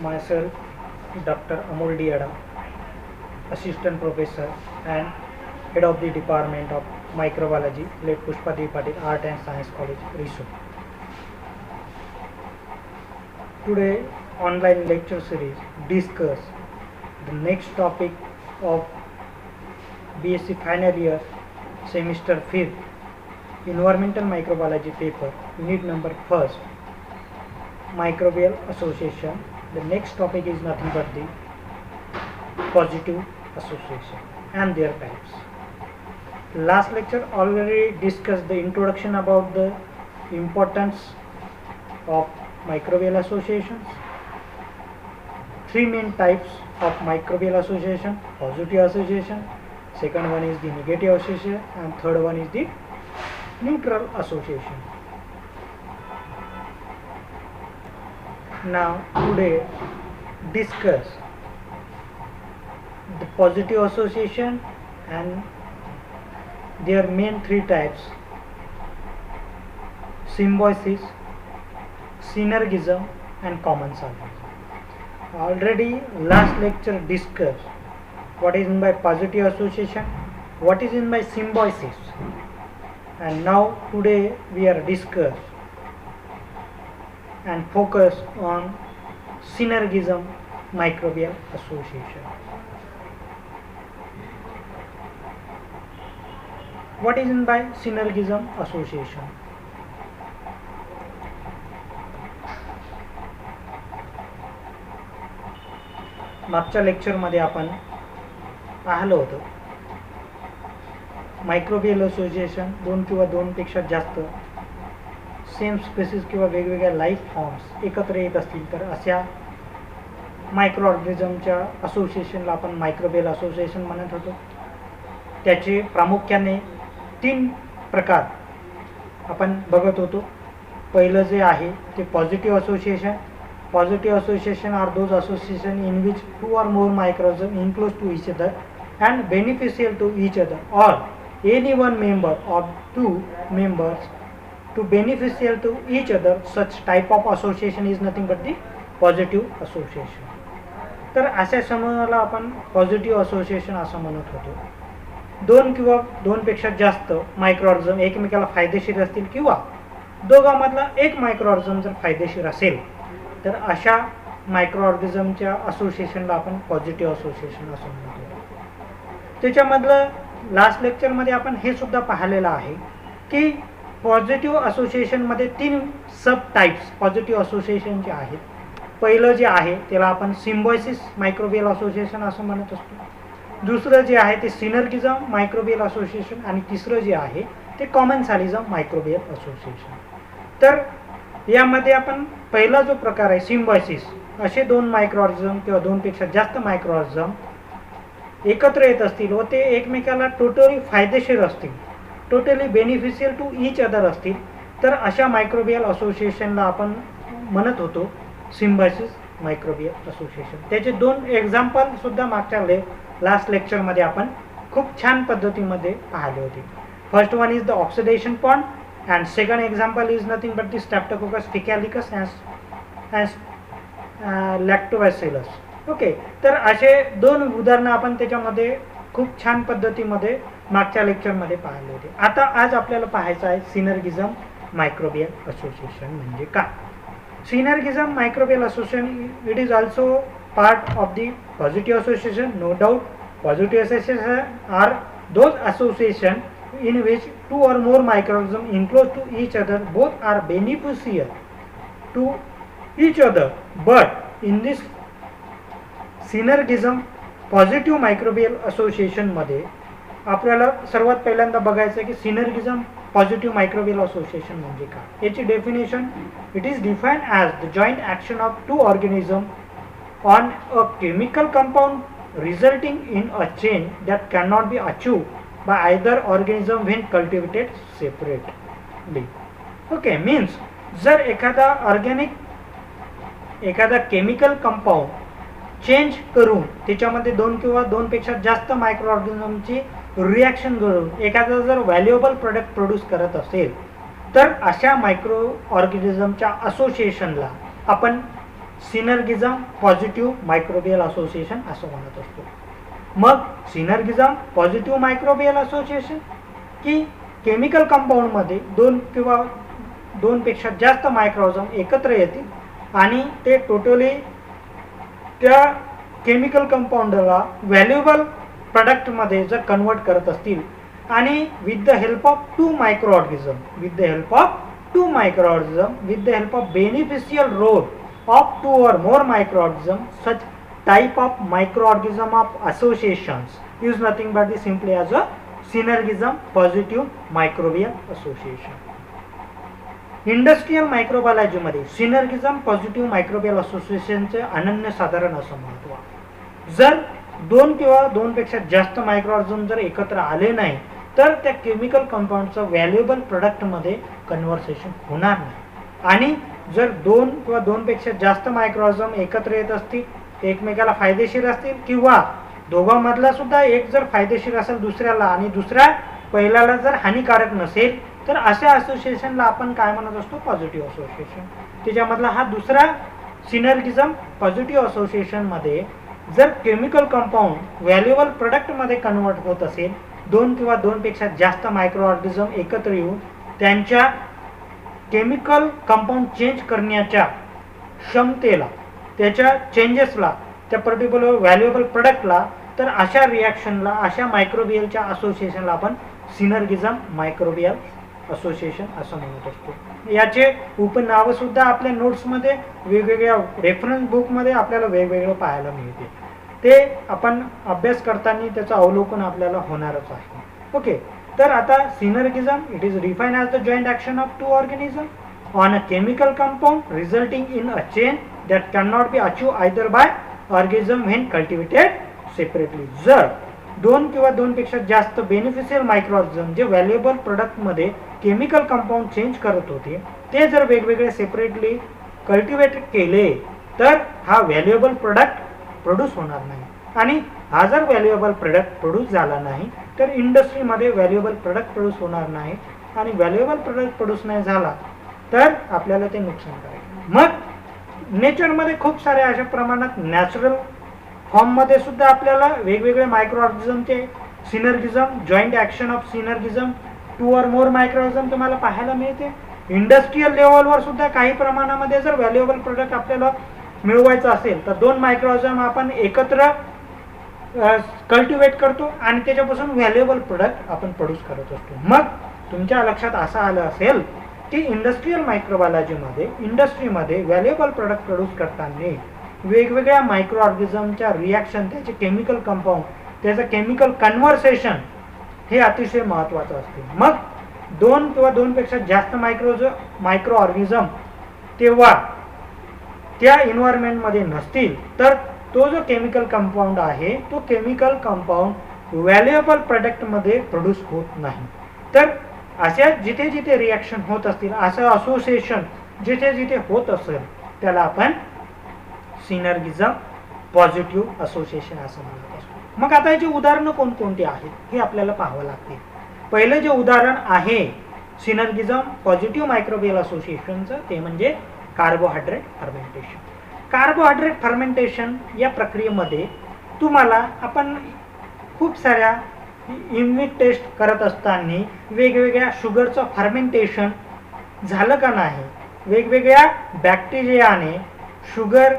myself, Dr. Amol D. Adam, Assistant Professor and Head of the Department of Microbiology, Late Pushpati Patil Art and Science College, Rishu. Today, online lecture series discuss the next topic of BSc final year, semester 5th, Environmental Microbiology paper, unit number 1st, Microbial Association. The next topic is nothing but the positive association and their types. Last lecture already discussed the introduction about the importance of microbial associations. Three main types of microbial association: positive association, second one is the negative association, and third one is the neutral association. Now today discuss the positive association and their main three types: symbiosis, synergism and commensalism. Already last lecture discussed what is meant by positive association, what is meant by symbiosis, and now today we are discuss and focus on synergism microbial association. What is meant by synergism association? मागच्या लेक्चरमध्ये आपण पाहिलं होतं microbial association दोन किंवा दोनपेक्षा जास्त same spaces किंवा वेगवेगळ्या लाईफ फॉर्म्स एकत्र येत असतील तर अशा मायक्रो ऑर्गॅनिझमच्या असोसिएशनला आपण मायक्रोबियल असोसिएशन म्हणत होतो. त्याचे प्रामुख्याने 3 प्रकार आपण बघत होतो. पहिलं जे आहे ते positive association. Positive association are those associations in which 2 or more microorganisms enclose to each other and beneficial to each other, or any one member of 2 members to beneficial to each other. Such type of association is nothing but the positive association. तर अशा समूहाला आपण positive association असं म्हणत होतो. 2 किंवा 2 पेक्षा जास्त मायक्रोऑर्गॅनिझम एकमेकाला फायदेशीर असतील किंवा दोघांमधला एक मायक्रोऑर्गॅनिझम जर फायदेशीर असेल तर अशा मायक्रो ऑर्गॅनिझमच्या असोसिएशनला आपण पॉझिटिव्ह असोसिएशन असं म्हणतो. त्याच्यामधलं लास्ट लेक्चरमध्ये आपण हे सुद्धा पाहिलेलं आहे की पॉझिटिव्ह असोसिएशनमध्ये 3 सब टाइप्स पॉझिटिव्ह असोसिएशनचे आहेत. पहिलं जे आहे त्याला आपण सिम्बायोसिस मायक्रोबियल असोसिएशन असं म्हणत असतो. दुसरं जे आहे ते सिनर्गिझम मायक्रोबियल असोसिएशन आणि तिसरं जे आहे ते कॉमेन्सॅलिझम मायक्रोबियल असोसिएशन. तर यामध्ये आपण पहिला जो प्रकार आहे सिम्बायोसिस, असे 2 मायक्रोऑर्गॅनिझम किंवा 2 पेक्षा जास्त मायक्रोऑर्गॅनिझम एकत्र येत असतील व ते एकमेकाला टोटली फायदेशीर असतील, totally beneficial to each other असतील तर अशा मायक्रोबियल असोसिएशनला आपण म्हणत होतो सिम्बायोसिस मायक्रोबियल असोसिएशन. त्याचे 2 एक्झाम्पल सुद्धा मागच्या लास्ट लेक्चरमध्ये आपण खूप छान पद्धतीमध्ये पाहिले होते. First one is the oxidation point and second example is nothing but the Streptococcus faecalicus and lactobacillus. Okay, तर असे 2 उदाहरणं आपण त्याच्यामध्ये खूप छान पद्धतीमध्ये मागच्या लेक्चरमध्ये पाहिले होते. आता आज आपल्याला पाहायचं आहे सिनर्गिझम मायक्रोबियल असोसिएशन म्हणजे काय. Synergism microbial association it is also part of the positive association. No doubt positive association are those association in which 2 or more microorganisms enclose to each other, both are beneficial to each other. But in this synergism positive microbial association मध्ये आपल्याला सर्वात पहिल्यांदा बघायचं की सिनर्गिझम positive microbial association म्हणजे काय. याची definition it is defined as the joint action of 2 organism on a chemical compound resulting in a chain that can not be achieved by either organism when cultivated separately. Okay, means जर एखादा chemical compound change करून त्याच्यामध्ये 2 किंवा 2 पेक्षा जास्त micro ऑर्गॅनिझमची reaction करून एखादा जर व्हॅल्युएबल प्रोडक्ट प्रोड्यूस करत असेल तर अशा मायक्रो ऑर्गॅनिझमच्या असोसिएशनला आपण सिनर्गिझम पॉझिटिव्ह मायक्रोबियल असोसिएशन असं म्हणत असतो. मग सिनर्गिझम पॉझिटिव्ह मायक्रोबियल असोसिएशन की केमिकल कंपाऊंडमध्ये दोन किंवा दोनपेक्षा जास्त मायक्रोऑर्गॅनिझम एकत्र येतील आणि ते टोटली त्या केमिकल कंपाऊंडला व्हॅल्युएबल प्रोडक्टमध्ये जर कन्वर्ट करत असतील आणि with the help of two microorganism with the help of beneficial role of two or more microorganisms, such type of microorganism of associations is nothing but simply as a synergism positive microbial association. Industrial microbiology मध्ये सिनर्गिझम positive microbial असोसिएशनचे अनन्यसाधारण असं महत्त्व. जर दोन किंवा दोनपेक्षा जास्त मायक्रोऑर्गॅनिझम जर एकत्र आले नाही तर त्या केमिकल कंपाऊंडचं व्हॅल्युएबल प्रोडक्टमध्ये कन्व्हर्सेशन होणार नाही. आणि जर दोन किंवा दोनपेक्षा जास्त मायक्रोऑर्गॅनिझम एकत्र येत असतील, एकमेकाला फायदेशीर असतील किंवा दोघांमधला सुद्धा एक जर फायदेशीर असेल दुसऱ्याला आणि दुसऱ्या पहिल्याला जर हानिकारक नसेल तर अशा असोसिएशनला आपण काय म्हणत असतो? Positive association. त्याच्यामधला हा दुसरा सिनर्गिझम पॉझिटिव्ह असोसिएशनमध्ये जर केमिकल कंपाऊंड व्हॅल्युएबल प्रोडक्टमध्ये कन्वर्ट होत असेल, दोन किंवा दोनपेक्षा जास्त मायक्रोऑर्गॅनिझम एकत्र येऊन त्यांच्या केमिकल कंपाऊंड चेंज करण्याच्या क्षमतेला, त्याच्या चेंजेसला, त्या पर्टिक्युलर व्हॅल्युएबल प्रोडक्टला, तर अशा रिॲक्शनला, अशा मायक्रोबियलच्या असोसिएशनला आपण सिनर्गिझम मायक्रोबियल असोसिएशन असं म्हणत असतो. याचे उपनावं सुद्धा आपल्या नोट्समध्ये वेगवेगळ्या रेफरन्स बुकमध्ये आपल्याला वेगवेगळं पाहायला मिळते. ते आपण अभ्यास करताना त्याचं अवलोकन आपल्याला होणारच आहे. ओके, तर आता synergism it is defined as the joint action of two organism on a chemical compound resulting in a chain that can not be achieve either by organism when cultivated separately. जर दोन किंवा दोनपेक्षा जास्त beneficial मायक्रोऑर्गॅनिझम जे valuable प्रोडक्टमध्ये chemical compound change करत होते ते जर वेगवेगळे सेपरेटली कल्टिवेट केले तर हा व्हॅल्युएबल प्रोडक्ट प्रोड्यूस होणार नाही. आणि हा जर व्हॅल्युएबल प्रोडक्ट प्रोड्यूस झाला नाही तर इंडस्ट्रीमध्ये व्हॅल्युएबल प्रोडक्ट प्रोड्यूस होणार नाही आणि व्हॅल्युएबल प्रोडक्ट प्रोड्यूस नाही झाला तर आपल्याला ते नुकसान करायचं. मग नेचरमध्ये खूप सारे अशा प्रमाणात नॅचरल फॉर्ममध्ये सुद्धा आपल्याला वेगवेगळे मायक्रोऑर्गॅनिझमचे synergism, joint action of synergism, two or more microorganism तुम्हाला पाहायला मिळते. इंडस्ट्रियल लेवलवर सुद्धा काही प्रमाणामध्ये जर व्हॅल्युएबल प्रोडक्ट आपल्याला मिळवायचं असेल तर दोन मायक्रोऑर्गॅनिझम आपण एकत्र कल्टिवेट करतो आणि त्याच्यापासून व्हॅल्युएबल प्रोडक्ट आपण प्रोड्यूस करत असतो. मग तुमच्या लक्षात असं आलं असेल की इंडस्ट्रियल मायक्रोबायोलॉजीमध्ये इंडस्ट्रीमध्ये व्हॅल्युएबल प्रोडक्ट प्रोड्यूस करताना वेगवेगळ्या मायक्रोऑर्गॅनिझमच्या रिॲक्शन, त्याचे केमिकल कंपाऊंड, त्याचं केमिकल कन्व्हर्सेशन हे अतिशय महत्त्वाचं असते. मग दोन किंवा दोनपेक्षा जास्त मायक्रोऑर्गॅनिझम तेव्हा त्या एन्व्हायरमेंटमध्ये नसतील तर तो जो केमिकल कंपाऊंड आहे तो केमिकल कंपाऊंड व्हॅल्युएबल प्रोडक्टमध्ये प्रोड्यूस होत नाही. तर अशा जिथे जिथे रिॲक्शन होत असतील, असं असोसिएशन जिथे जिथे होत असेल त्याला आपण सिनर्गिझम पॉझिटिव्ह असोसिएशन असं म्हणत असतो. मग आता याची उदाहरणं कोणकोणती आहेत हे आपल्याला पाहावं लागते. पहिलं जे उदाहरण आहे सिनर्गिझम पॉझिटिव्ह मायक्रोबियल असोसिएशनचं ते म्हणजे कार्बोहायड्रेट फर्मेंटेशन. कार्बोहायड्रेट फर्मेंटेशन या प्रक्रियेमध्ये तुम्हाला आपण खूप साऱ्या युनिट टेस्ट करत असताना वेगवेगळ्या शुगरचं फर्मेंटेशन झालं का नाही, वेगवेगळ्या बॅक्टेरियाने शुगर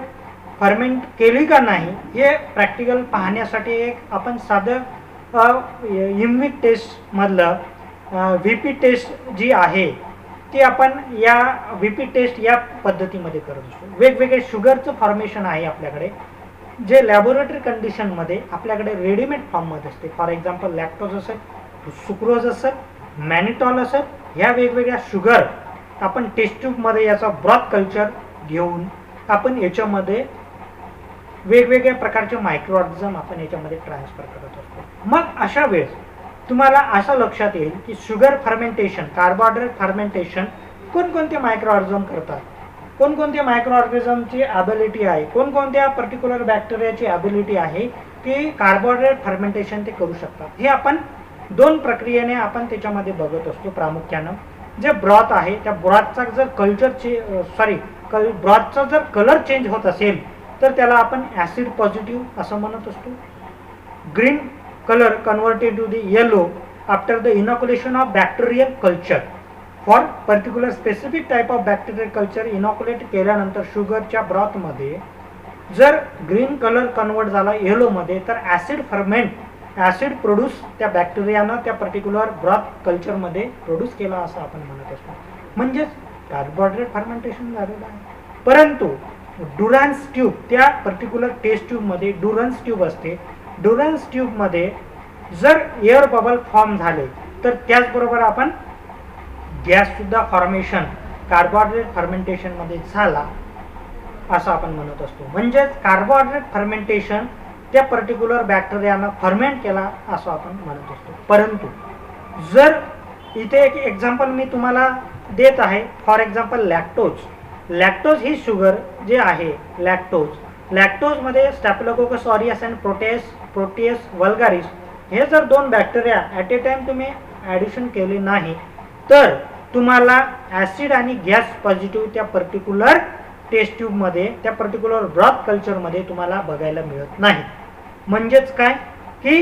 फर्मेंट केली का नाही हे प्रॅक्टिकल पाहण्यासाठी एक आपण साधं युनिट टेस्टमधलं व्ही टेस्ट जी आहे ती आपण या व्ही टेस्ट या पद्धतीमध्ये करत असतो. वेगवेगळे शुगरचं फॉर्मेशन आहे आपल्याकडे जे लॅबोरेटरी कंडिशनमध्ये आपल्याकडे रेडीमेड फॉर्ममध्ये असते. फॉर एक्झाम्पल लॅक्टोज असेल, सुक्रोज असेल, मॅनिटॉल असेल, ह्या वेगवेगळ्या शुगर आपण टेस्ट ट्यूबमध्ये याचा ब्रॉथ कल्चर घेऊन आपण याच्यामध्ये वेगवेगळ्या प्रकारचे मायक्रोऑर्गॅनिझम आपण याच्यामध्ये ट्रान्सफर करत असतो. मग अशा वेळेस तुम्हाला असं लक्षात येईल की शुगर फर्मेंटेशन, कार्बोहायड्रेट फर्मेंटेशन कोणकोणते मायक्रोऑर्गॅनिझम करतात, कोणकोणत्या मायक्रोऑर्गॅनिझमची ॲबिलिटी आहे, कोणकोणत्या पर्टिक्युलर बॅक्टेरियाची ॲबिलिटी आहे की कार्बोहायड्रेट फर्मेंटेशन ते करू शकतात. हे आपण दोन प्रक्रियेने आपण त्याच्यामध्ये बघत असतो. प्रामुख्यानं जे ब्रॉथ आहे त्या ब्रॉथचा जर ब्रॉथचा जर कलर चेंज होत असेल तर त्याला आपण ॲसिड पॉझिटिव्ह असं म्हणत असतो. Green colour converted to the yellow after the inoculation of bacterial culture. For particular specific type of bacterial culture inoculate केल्यानंतर शुगरच्या ब्रॉथमध्ये जर ग्रीन कलर कन्वर्ट झाला येलोमध्ये तर ॲसिड प्रोड्यूस त्या बॅक्टेरियानं त्या पर्टिक्युलर ब्रॉथ कल्चरमध्ये प्रोड्यूस केला असं आपण म्हणत असतो. म्हणजेच कार्बोहायड्रेट फर्मेंटेशन झालेलं आहे. परंतु डुरान्स ट्यूब, त्या पर्टिक्युलर टेस्ट ट्यूबमध्ये डुरन्स ट्यूब असते. डुरन्स ट्यूबमध्ये जर एअर बबल फॉर्म झाले तर त्याचबरोबर आपण गॅससुद्धा फॉर्मेशन कार्बोहायड्रेट फर्मेंटेशनमध्ये झाला असं आपण म्हणत असतो. म्हणजेच कार्बोहायड्रेट फर्मेंटेशन त्या पर्टिक्युलर बॅक्टेरियानं फर्मेंट केला असं आपण म्हणत असतो. परंतु जर इथे एक एक्झाम्पल मी तुम्हाला देत आहे. For example lactose. Lactose he sugar जे आहे लॅक्टोजमध्ये staphylococcus aureus and Proteus vulgaris हे जर दोन बॅक्टेरिया ॲट ए टाइम तुम्ही ॲडिशन केले नाही तर तुम्हाला ॲसिड आणि गॅस पॉझिटिव्ह त्या पर्टिक्युलर टेस्ट ट्यूबमध्ये त्या पर्टिक्युलर ब्रॉथ कल्चरमध्ये तुम्हाला बघायला मिळत नाही. म्हणजेच काय की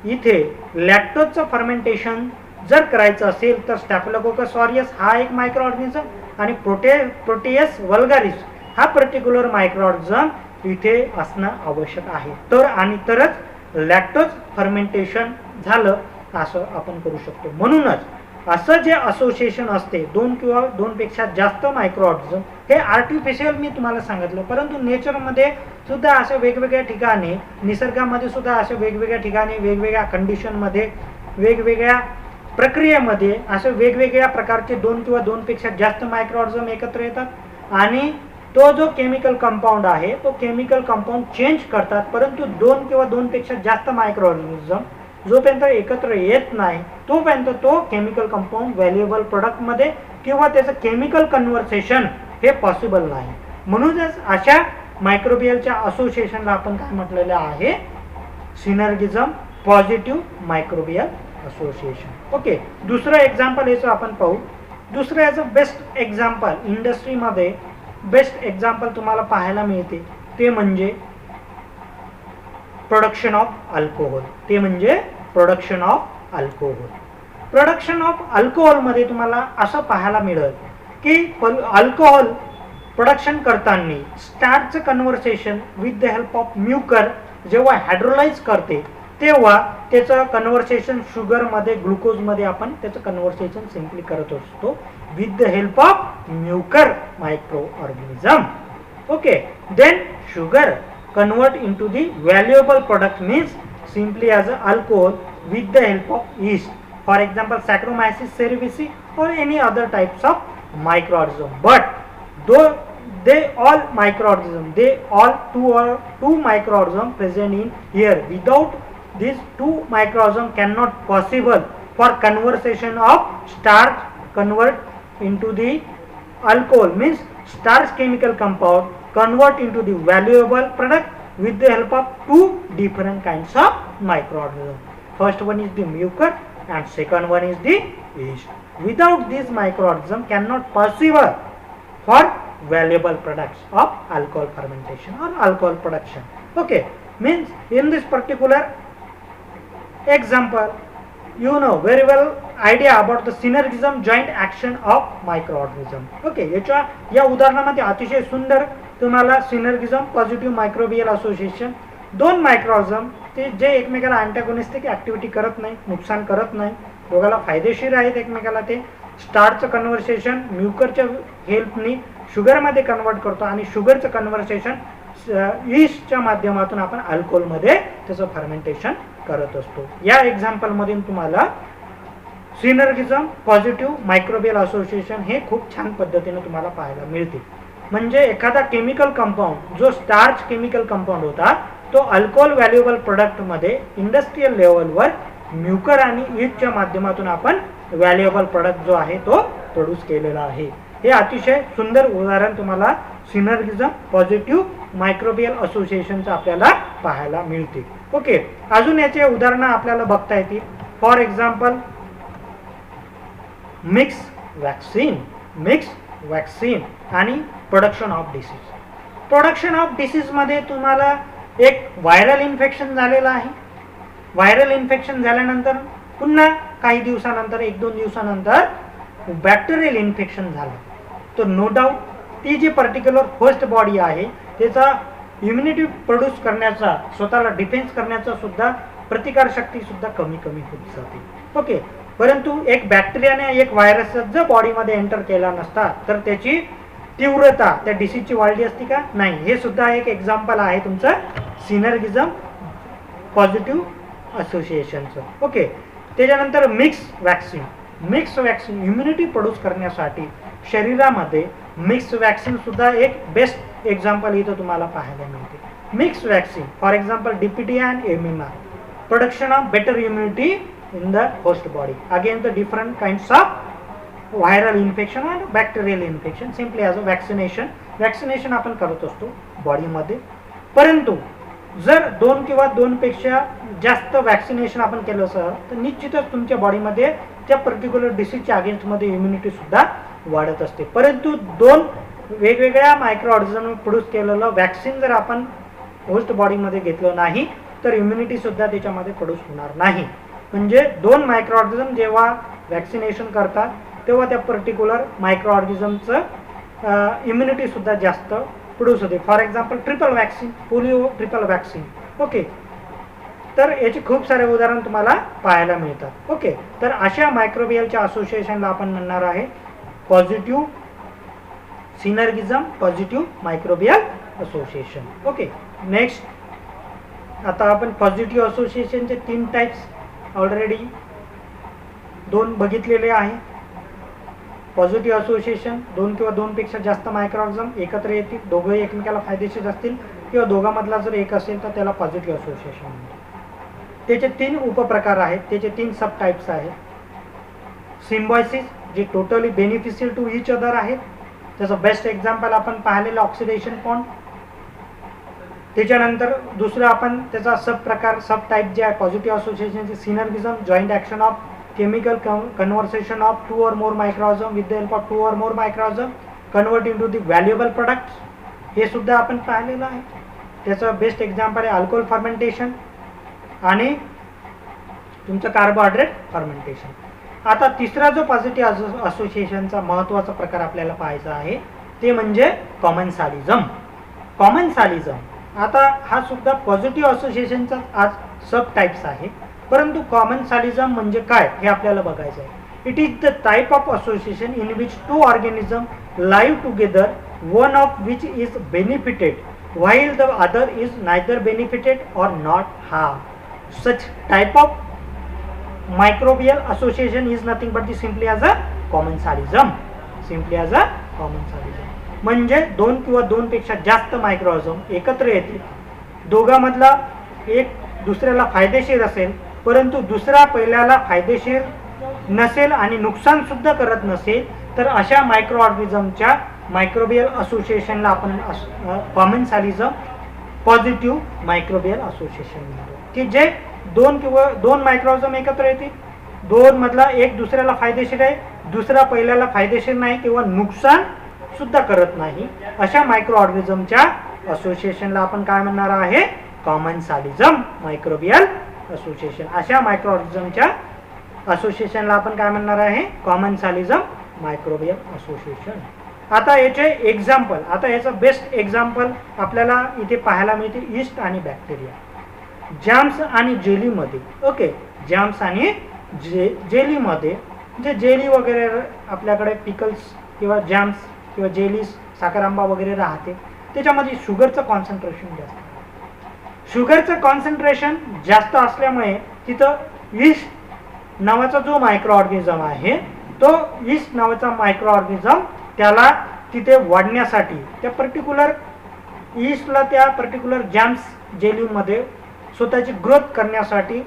इथे लॅक्टोजचं फर्मेंटेशन जर करायचं असेल तर स्टॅफिलोकोकस ऑरियस हा एक मायक्रो ऑर्गॅनिझम आणि प्रोटियस वल्गारिस हा पर्टिक्युलर मायक्रो ऑर्गॅनिझम इथे असणं आवश्यक आहे. तरच लॅक्टोज फर्मेंटेशन झालं असं आपण करू शकतो. म्हणूनच असं जे असोसिएशन असते दोन किंवा दोनपेक्षा जास्त मायक्रो ऑर्गॅनिझम हे आर्टिफिशियल मी तुम्हाला सांगितलं. परंतु नेचरमध्ये सुद्धा अशा वेगवेगळ्या ठिकाणी निसर्गामध्ये सुद्धा अशा वेगवेगळ्या ठिकाणी वेगवेगळ्या कंडिशनमध्ये वेगवेगळ्या प्रक्रियेमध्ये असे वेगवेगळ्या प्रकारचे दोन किंवा दोनपेक्षा जास्त मायक्रो ऑर्गॅनिझम एकत्र येतात आणि तो जो केमिकल कंपाऊंड आहे तो केमिकल कंपाऊंड चेंज करतात. परंतु दोन किंवा दोनपेक्षा जास्त मायक्रो ऑर्गॅनिझम जोपर्यंत एकत्र येत नाही तोपर्यंत तो केमिकल कंपाऊंड व्हॅल्युएबल प्रोडक्टमध्ये किंवा त्याचं केमिकल कन्व्हर्सेशन हे पॉसिबल नाही. म्हणूनच अशा मायक्रोबियलच्या असोसिएशनला आपण काय म्हटलेलं आहे, synergism positive microbial association. Okay, दुसरं एक्झाम्पल याचं आपण पाहू. दुसरं याचं बेस्ट एक्झाम्पल इंडस्ट्रीमध्ये बेस्ट एक्झाम्पल तुम्हाला पाहायला मिळते ते म्हणजे production of alcohol. Production of अल्कोहोलमध्ये तुम्हाला असं पाहायला मिळेल की अल्कोहोल प्रोडक्शन करताना स्टार्चचं conversation with the help of Mucor जेव्हा हायड्रोलाइज करते तेव्हा त्याचं कन्व्हर्सेशन शुगरमध्ये ग्लुकोजमध्ये आपण त्याचं कन्व्हर्सेशन सिम्पली करत असतो with the help of mucor micro organism. Okay, then sugar convert into the valuable product means simply as a alcohol with the help of yeast, for example Saccharomyces cerevisiae or any other types of microorganism. But though they all two microorganism present in here, without these two microorganism cannot possible for conversion of starch convert into the alcohol means starch chemical compound convert into the valuable product with the help of two different kinds of microorganisms. First one is the mucor and second one is the yeast. Without these microorganisms cannot possible for valuable products of alcohol fermentation or alcohol production. Okay, means in this particular example you know very well idea about the synergism joint action of microorganism. Okay, या उदाहरणामध्ये अतिशय सुंदर तुम्हाला सिनर्गिझम positive microbial association दोन मायक्रोऑर्गॅनिझम ते जे एकमेकाला अँटॅगोनिस्टिक activity करत नाही, नुकसान करत नाही, दोघाला फायदेशीर आहेत एकमेकाला. ते स्टार्चचं कन्व्हर्सेशन म्युकरच्या हेल्पनी शुगरमध्ये कन्वर्ट करतो आणि शुगरचं कन्व्हर्सेशन ईस्टच्या माध्यमातून आपण अल्कोहोलमध्ये त्याचं फर्मेंटेशन करत असतो. या एक्झाम्पलमधून तुम्हाला सिनर्गिझम पॉझिटिव्ह मायक्रोबियल असोसिएशन हे खूप छान पद्धतीने तुम्हाला पाहायला मिळते. म्हणजे एखादा केमिकल कंपाऊंड जो स्टार्च केमिकल कंपाऊंड होता तो अल्कोहोल व्हॅल्युएबल प्रोडक्टमध्ये इंडस्ट्रियल लेवलवर म्युकर आणि ईस्टच्या माध्यमातून आपण व्हॅल्युएबल प्रोडक्ट जो आहे तो प्रोड्यूस केलेला आहे. हे अतिशय सुंदर उदाहरण तुम्हाला सिनर्गिझम पॉझिटिव्ह मायक्रोबियल असोसिएशनचं आपल्याला पाहायला मिळते. ओके, अजून याचे उदाहरणं आपल्याला बघता येतील. फॉर एक्झाम्पल मिक्स वॅक्सिन आणि production of disease. Production of डिसीजमध्ये तुम्हाला एक व्हायरल इन्फेक्शन झालेलं आहे. व्हायरल इन्फेक्शन झाल्यानंतर पुन्हा काही दिवसानंतर 1-2 दिवसानंतर बॅक्टेरियल इन्फेक्शन झालं, तर नो डाऊट ती जी पर्टिक्युलर होस्ट बॉडी आहे त्याचा इम्युनिटी प्रोड्यूस करण्याचा, स्वतःला डिफेन्स करण्याचा सुद्धा प्रतिकारशक्ती सुद्धा कमी होत जाते. ओके, परंतु एक बॅक्टेरियाने एक व्हायरस जर बॉडीमध्ये एंटर केला नसता तर त्याची तीव्रता त्या डिसीजची वाढली असती का? नाही. हे सुद्धा एक एक्झाम्पल आहे तुमचं सिनर्गिझम पॉझिटिव्ह असोसिएशनचं. ओके, त्याच्यानंतर मिक्स वॅक्सिन इम्युनिटी प्रोड्यूस करण्यासाठी शरीरामध्ये मिक्स वॅक्सिन सुद्धा एक बेस्ट एक्झाम्पल इथं तुम्हाला पाहायला मिळते. Mix vaccine for example DPT and MMR, production of better immunity in the host body against the different kinds of viral infection and bacterial infection simply as a vaccination आपण करत असतो बॉडीमध्ये. परंतु जर 2 किंवा 2 पेक्षा जास्त वॅक्सिनेशन आपण केलं सर तर निश्चितच तुमच्या बॉडीमध्ये त्या पर्टिक्युलर डिसीजच्या अगेन्स्टमध्ये इम्युनिटी सुद्धा वाढत असते. परंतु 2 वेगवेगळ्या मायक्रो ऑर्गॅनिझम प्रोड्यूस केलेलं वॅक्सिन जर आपण होस्ट बॉडीमध्ये घेतलं नाही तर इम्युनिटी सुद्धा त्याच्यामध्ये प्रोड्यूस होणार नाही. म्हणजे 2 मायक्रो ऑर्गॅनिझम जेव्हा वॅक्सिनेशन करतात तेव्हा त्या पर्टिक्युलर मायक्रो ऑर्गॅनिझमचं इम्युनिटी सुद्धा जास्त प्रोड्यूस होते. For example triple vaccine, polio triple vaccine. Okay, तर याचे खूप सारे उदाहरण तुम्हाला पाहायला मिळतात. ओके, तर अशा मायक्रोबियलच्या असोसिएशनला आपण म्हणणार आहे positive synergism positive microbial association. Okay, next आता आपण पॉझिटिव्ह असोसिएशनचे 3 टाइप्स ऑलरेडी 2 बघितलेले आहे. पॉझिटिव्ह असोसिएशन 2 किंवा 2 पेक्षा जास्त मायक्रो ऑर्गॅनिझम एकत्र येतील, दोघंही एकमेकाला फायदेशीर असतील किंवा दोघांमधला जर एक असेल तर त्याला पॉझिटिव्ह असोसिएशन म्हणतात. त्याचे 3 उपप्रकार आहेत, त्याचे 3 सब टाइप्स आहेत. सिम्बायोसिस जे totally beneficial to each other आहेत, त्याचं बेस्ट एक्झाम्पल आपण पाहिलेलं ऑक्सिडेशन बॉन्ड. त्याच्यानंतर दुसरं आपण त्याचा सब टाइप जे आहे पॉझिटिव्ह असोसिएशनचे synergism, joint action of chemical conversion of 2 or more microorganisms with the help of 2 or more microorganisms convert into the valuable products. हे सुद्धा आपण पाहिलेलं आहे. त्याचं बेस्ट एक्झाम्पल आहे अल्कोहोल फर्मेंटेशन आणि तुमचं कार्बोहायड्रेट फर्मेंटेशन. आता तिसरा जो पॉझिटिव्ह असोसिएशनचा महत्त्वाचा प्रकार आपल्याला पाहायचा आहे ते म्हणजे कॉमन्सॅलिझम. आता हा सुद्धा पॉझिटिव्ह असोसिएशनचा आज सब टाइप्स आहे. परंतु कॉमन्सॅलिझम म्हणजे काय हे आपल्याला बघायचं आहे. It is the type of association in which 2 organism live together, one of which is benefited while the other is neither benefited or not harmed. Such type of microbial association is nothing but simply as a commensalism. म्हणजे 2 किंवा 2 पेक्षा जास्त मायक्रोऑर्गॅनिझम एकत्र येतील, दोघांमधला एक दुसऱ्याला फायदेशीर असेल परंतु दुसरा पहिल्याला फायदेशीर नसेल आणि नुकसान सुद्धा करत नसेल, तर अशा मायक्रो ऑर्गॅनिझमच्या मायक्रोबियल असोसिएशनला आपण कॉमन्सॅलिझम पॉझिटिव्ह मायक्रोबियल असोसिएशन म्हणतो, की जे 2 किंवा 2 मायक्रोऑर्गॅनिझम एकत्र येतील, 2 मधला एक दुसऱ्याला फायदेशीर आहे, दुसरा पहिल्याला फायदेशीर नाही किंवा नुकसान सुद्धा करत नाही, अशा मायक्रो ऑर्गॅनिझमच्या असोसिएशनला आपण काय म्हणणार आहे, कॉमन्सॅलिझम मायक्रोबियल असोसिएशन. अशा मायक्रो ऑर्गॅनिझमच्या असोसिएशनला आपण काय म्हणणार आहे, कॉमन्सॅलिझम मायक्रोबियल असोसिएशन. आता याचे एक्झाम्पल, आता याचं बेस्ट एक्झाम्पल आपल्याला इथे पाहायला मिळते यीस्ट आणि बॅक्टेरिया, जॅम्स आणि जेलीमध्ये. ओके, जॅम्स आणि जेलीमध्ये जे जेली वगैरे आपल्याकडे पिकल्स किंवा जॅम्स किंवा जेलीस साखरांबा वगैरे राहते, त्याच्यामध्ये शुगरचं कॉन्सन्ट्रेशन जास्त. शुगरचं कॉन्सन्ट्रेशन जास्त असल्यामुळे तिथं यीस्ट नावाचा जो मायक्रो ऑर्गॅनिझम आहे, तो यीस्ट नावाचा मायक्रो ऑर्गॅनिझम त्याला तिथे वाढण्यासाठी, त्या पर्टिक्युलर यीस्टला त्या पर्टिक्युलर जॅम्स जेलीमध्ये स्वतःची ग्रोथ करण्यासाठी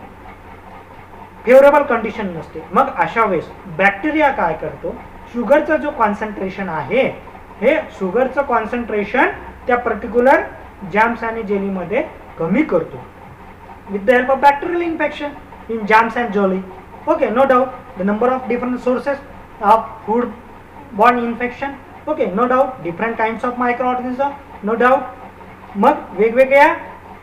फेवरेबल कंडिशन नसते. मग अशा वेळेस बॅक्टेरिया काय करतो, शुगरचं जो कॉन्सन्ट्रेशन आहे, हे शुगरचं कॉन्सन्ट्रेशन त्या पर्टिक्युलर जॅम्स आणि जेलीमध्ये कमी करतो with the help of bacterial infection in jams and jelly. Okay, no doubt the number of different sources of food borne infection okay, no doubt different kinds of micro organism, no doubt. मग वेगवेगळ्या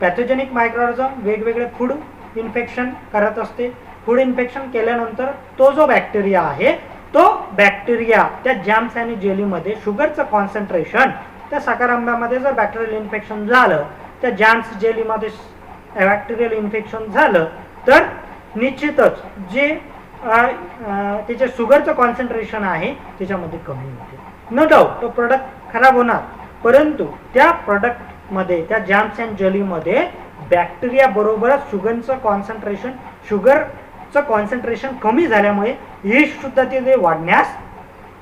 pathogenic micro organism वेगवेगळे food infection करत असते. Food infection केल्यानंतर तो जो bacteria आहे तो बॅक्टेरिया त्या जॅम्स आणि जेलीमध्ये शुगरचं कॉन्सन्ट्रेशन, त्या साखर आंब्यामध्ये जर बॅक्टेरियल इन्फेक्शन झालं, त्या जॅम्स जेलीमध्ये बॅक्टेरियल इन्फेक्शन झालं तर निश्चितच जे त्याचे शुगरचं कॉन्सन्ट्रेशन आहे त्याच्यामध्ये कमी होते. नो डाऊट तो प्रोडक्ट खराब होणार, परंतु त्या प्रोडक्टमध्ये त्या जॅम्स अँड जेलीमध्ये बॅक्टेरिया बरोबरच शुगरचं कॉन्सन्ट्रेशन कमी झाल्यामुळे यीस्ट सुद्धा तिथे वाढण्यास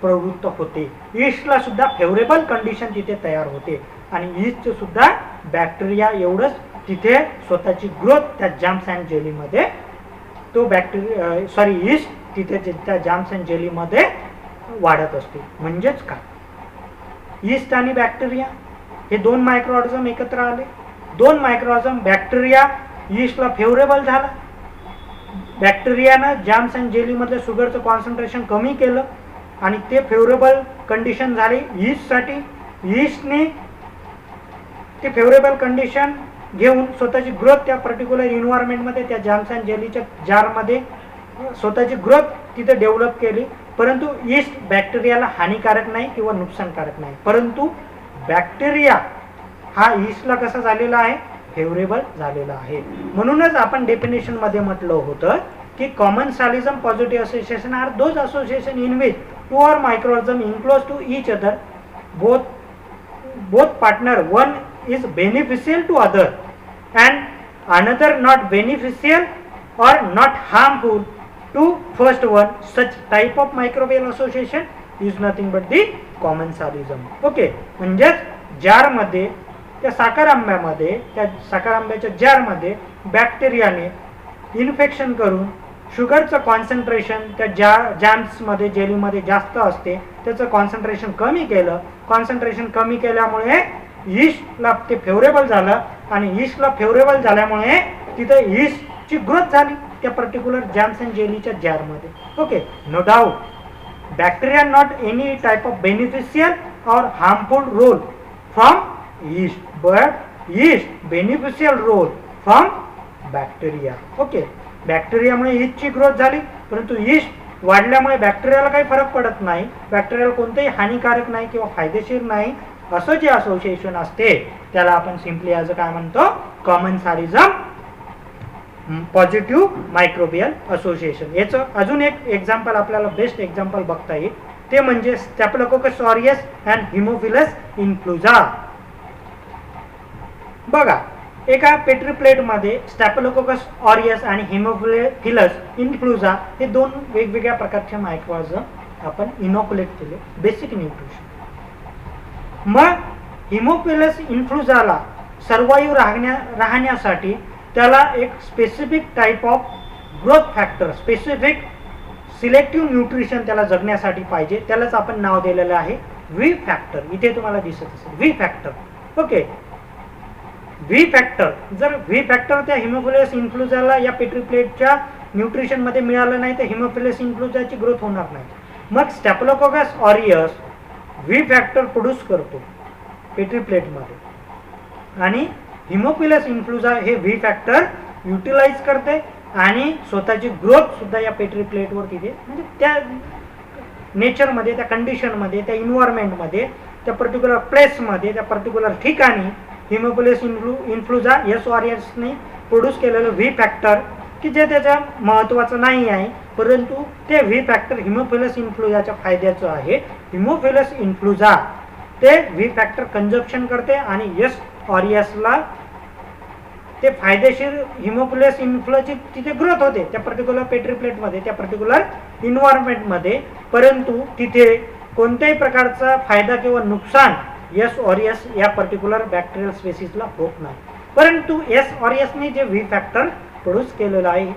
प्रवृत्त होते. यीस्टला सुद्धा फेवरेबल कंडिशन तिथे तयार होते आणि यीस्ट सुद्धा बॅक्टेरिया एवढंच तिथे स्वतःची ग्रोथ त्या जॅम्स अँड जेलीमध्ये तो यीस्ट तिथे त्या जॅम्स अँड जेलीमध्ये वाढत असते. म्हणजेच काय, यीस्ट आणि बॅक्टेरिया हे दोन मायक्रो ऑर्गॅनिझम एकत्र आले. दोन मायक्रो ऑर्गॅनिझम, बॅक्टेरिया यीस्टला फेवरेबल झाला, बॅक्टेरियानं जॅम्स अँड जेलीमधलं शुगरचं कॉन्सन्ट्रेशन कमी केलं आणि ते फेवरेबल कंडिशन झाली यीस्टसाठी. यीस्टने ते फेवरेबल कंडिशन घेऊन स्वतःची ग्रोथ त्या पर्टिक्युलर इन्व्हायरमेंटमध्ये त्या जॅम्स अँड जेलीच्या जारमध्ये स्वतःची ग्रोथ तिथे डेव्हलप केली. परंतु यीस्ट बॅक्टेरियाला हानिकारक नाही किंवा नुकसानकारक नाही, परंतु बॅक्टेरिया हा यीस्टला कसा झालेला आहे, फेवरेबल झालेला आहे. म्हणूनच आपण डेफिनेशनमध्ये म्हटलं होतं की commensalism positive association are those association in which two or microorganism in close to each other, both partner, one is beneficial to other and another not beneficial or not harmful to first one. Such type of microbial association is nothing but the commensalism. Okay, म्हणजेच जारमध्ये त्या साखर आंब्यामध्ये, त्या साखर आंब्याच्या जारमध्ये बॅक्टेरियाने infection करून शुगरचं concentration त्या जॅम्समध्ये जेलीमध्ये जास्त असते, त्याचं कॉन्सन्ट्रेशन कमी केलं. कॉन्सन्ट्रेशन कमी केल्यामुळे यीस्टला ते फेवरेबल झालं आणि यीस्टला फेवरेबल झाल्यामुळे तिथे यीस्टची ग्रोथ झाली त्या पर्टिक्युलर जॅम्स अँड जेलीच्या जारमध्ये. Okay, no doubt bacteria not any type of beneficial और harmful role from yeast, but yeast beneficial role from bacteria. Okay, बॅक्टेरियामुळे यीस्टची ग्रोथ झाली, परंतु यीस्ट वाढल्यामुळे बॅक्टेरियाला काही फरक पडत नाही, बॅक्टेरियाला कोणतेही हानिकारक नाही किंवा फायदेशीर नाही. असं जे असोसिएशन असते त्याला आपण सिम्पली ॲज काय म्हणतो, कॉमन्सॅलिझम पॉझिटिव्ह मायक्रोबियल असोसिएशन. याचं अजून एक एक्झाम्पल आपल्याला बेस्ट एक्झाम्पल बघता येईल, ते म्हणजे staphylococcus aureus and Haemophilus influenza. बघा, एका पेट्री प्लेटमध्ये स्टॅफिलोकोकस ऑरियस आणि हिमोफिलस इन्फ्लुएंझा हे दोन वेगवेगळ्या प्रकारचे मायक्रोऑर्गॅनिझम आपण इनॉक्युलेट केले, बेसिक न्यूट्रिशन. मग हिमोफिलस इन्फ्लुएंझाला सर्वाईव्ह राहण्यासाठी त्याला एक specific type of growth factor, specific selective nutrition त्याला जगण्यासाठी पाहिजे. त्यालाच आपण नाव दिलेलं आहे व्ही फॅक्टर. इथे तुम्हाला दिसत असेल V factor. Okay, V factor, जर व्ही फॅक्टर त्या हिमोफिलस इन्फ्लुएंझाला या पेट्री प्लेटच्या न्यूट्रिशनमध्ये मिळालं नाही तर हिमोफिलस इन्फ्लुएंझाची ग्रोथ होणार नाही. मग staphylococcus aureus V factor produce करतो पेट्री प्लेटमध्ये आणि हिमोफिलस इन्फ्लुएंझा हे व्ही फॅक्टर युटिलाइज करते आणि स्वतःची ग्रोथ सुद्धा या पेट्री प्लेटवर तिथे, म्हणजे त्या नेचरमध्ये, त्या कंडिशनमध्ये, त्या इन्व्हायरमेंटमध्ये, त्या पर्टिक्युलर प्लेसमध्ये, त्या पर्टिक्युलर ठिकाणी हिमोफिलस इन्फ्लुएंझा एस ऑरियसने प्रोड्यूस केलेलं व्ही फॅक्टर, की जे त्याच्या महत्त्वाचं नाही आहे, परंतु ते व्ही फॅक्टर हिमोफिलस इन्फ्लुएंझाच्या फायद्याचं आहे. हिमोफिलस इन्फ्लुएंझा ते व्ही फॅक्टर कंजप्शन करते आणि एस ऑरियसला ते फायदेशीर हिमोफिलस इन्फ्लुएंझाची तिथे ग्रोथ होते त्या पर्टिक्युलर पेट्री प्लेटमध्ये, त्या पर्टिक्युलर इन्व्हायरमेंटमध्ये, परंतु तिथे कोणत्याही प्रकारचा फायदा किंवा नुकसान एस ऑरियस या पर्टिक्युलर बॅक्टेरियल स्पेसिसला होत नाही. परंतु एस ऑरियसने जे व्ही फॅक्टर प्रोड्यूस केलेलं आहे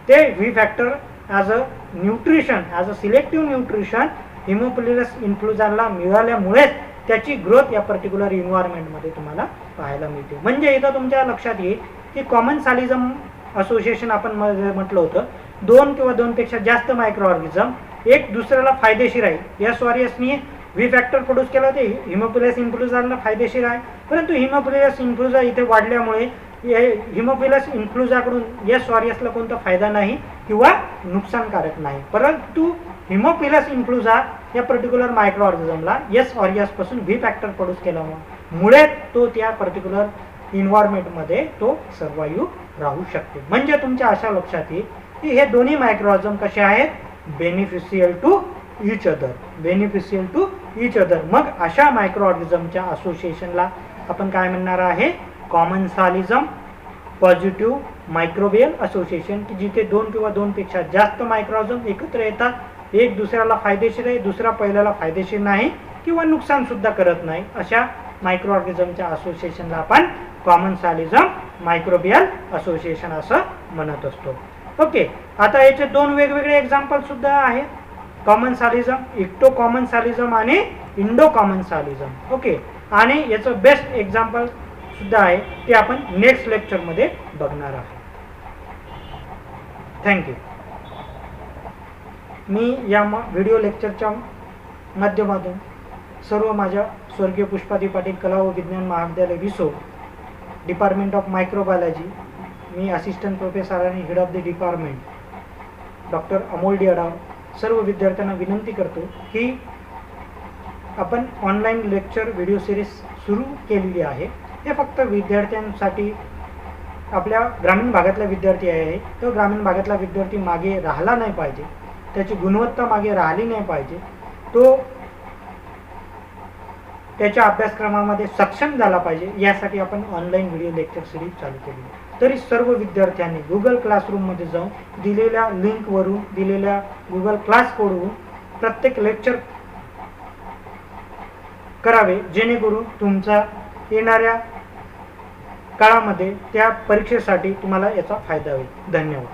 ते V factor as a nutrition, as a selective nutrition Haemophilus इन्फ्लुएंझाला मिळाल्यामुळेच त्याची ग्रोथ या पर्टिक्युलर इन्व्हायरमेंटमध्ये तुम्हाला पाहायला मिळते. म्हणजे इथं तुमच्या लक्षात येईल की कॉमन्सॅलिझम असोसिएशन आपण म्हटलं होतं, दोन किंवा दोनपेक्षा जास्त मायक्रो ऑर्गॅनिझम एक दुसऱ्याला फायदेशीर आहे. एस ऑरियसनी व्ही फॅक्टर प्रोड्यूस केला होते हिमोफिलस इन्फ्लुएन्झाला फायदेशीर आहे, परंतु हिमोफिलस इन्फ्लुएन्झा इथे वाढल्यामुळे हिमोफिलस इन्फ्लुएन्झाकडून एस ऑरियसला कोणता फायदा नाही किंवा नुकसानकारक नाही, परंतु हिमोफिलस इन्फ्लुएन्झा या पर्टिक्युलर मायक्रो ऑर्गॅनिझमला एस ऑरियसपासून व्ही फॅक्टर प्रोड्यूस केल्यामुळे तो त्या पर्टिक्युलर इन्व्हायरमेंटमध्ये तो सर्वाईव्ह राहू शकते. म्हणजे तुमच्या अशा लक्षात येईल की हे दोन्ही मायक्रो ऑर्गॅनिझम कसे आहेत, beneficial to each other, beneficial to each other. मग अशा मायक्रो ऑर्गॅनिझमच्या असोसिएशनला आपण काय म्हणणार आहे, कॉमन्सालिझम पॉझिटिव्ह मायक्रोबियल असोसिएशन, की जिथे दोन किंवा दोनपेक्षा जास्त मायक्रो ऑर्गॅनिझम एकत्र येतात, एक दुसऱ्याला फायदेशीर आहे, दुसरा पहिल्याला फायदेशीर नाही किंवा नुकसान सुद्धा करत नाही, अशा मायक्रो ऑर्गॅनिझमच्या असोसिएशनला आपण कॉमन्सालिझम मायक्रोबियल असोसिएशन असं म्हणत असतो. ओके, आता याचे दोन वेगवेगळे एक्झाम्पल सुद्धा आहेत, कॉमन्सालिझम, इक्टो कॉमन्सालिझम आणि इंडो कॉमन्सालिझम. ओके, आणि याचं बेस्ट एक्झाम्पल सुद्धा आहे, ते आपण नेक्स्ट लेक्चरमध्ये बघणार आहोत. थँक्यू. मी या व्हिडिओ लेक्चरच्या माध्यमातून सर्व माझ्या स्वर्गीय पुष्पादी पाटील कला व विज्ञान महाविद्यालय रिसोड, डिपार्टमेंट ऑफ मायक्रोबायोलॉजी, मी असिस्टंट प्रोफेसर आणि head of the department doctor Amol डियाडाव, सर्व विद्यार्थ्यांना विनंती करतो की आपण ऑनलाईन लेक्चर व्हिडिओ सिरीज सुरू केलेली आहे. हे फक्त विद्यार्थ्यांसाठी, आपल्या ग्रामीण भागातला विद्यार्थी आहे, तो ग्रामीण भागातला विद्यार्थी मागे राहिला नाही पाहिजे, त्याची गुणवत्ता मागे राहिली नाही पाहिजे, तो त्याच्या अभ्यासक्रमामध्ये सक्षम झाला पाहिजे, यासाठी आपण ऑनलाईन व्हिडिओ लेक्चर सिरीज चालू केली. तरी सर्व विद्यार्थ्यांनी गुगल क्लासरूममध्ये जाऊन दिलेल्या लिंकवरून, दिलेल्या गुगल क्लास कोडवरून प्रत्येक लेक्चर करावे, जेणेकरून तुमचा येणाऱ्या काळामध्ये त्या परीक्षेसाठी तुम्हाला याचा फायदा होईल. धन्यवाद.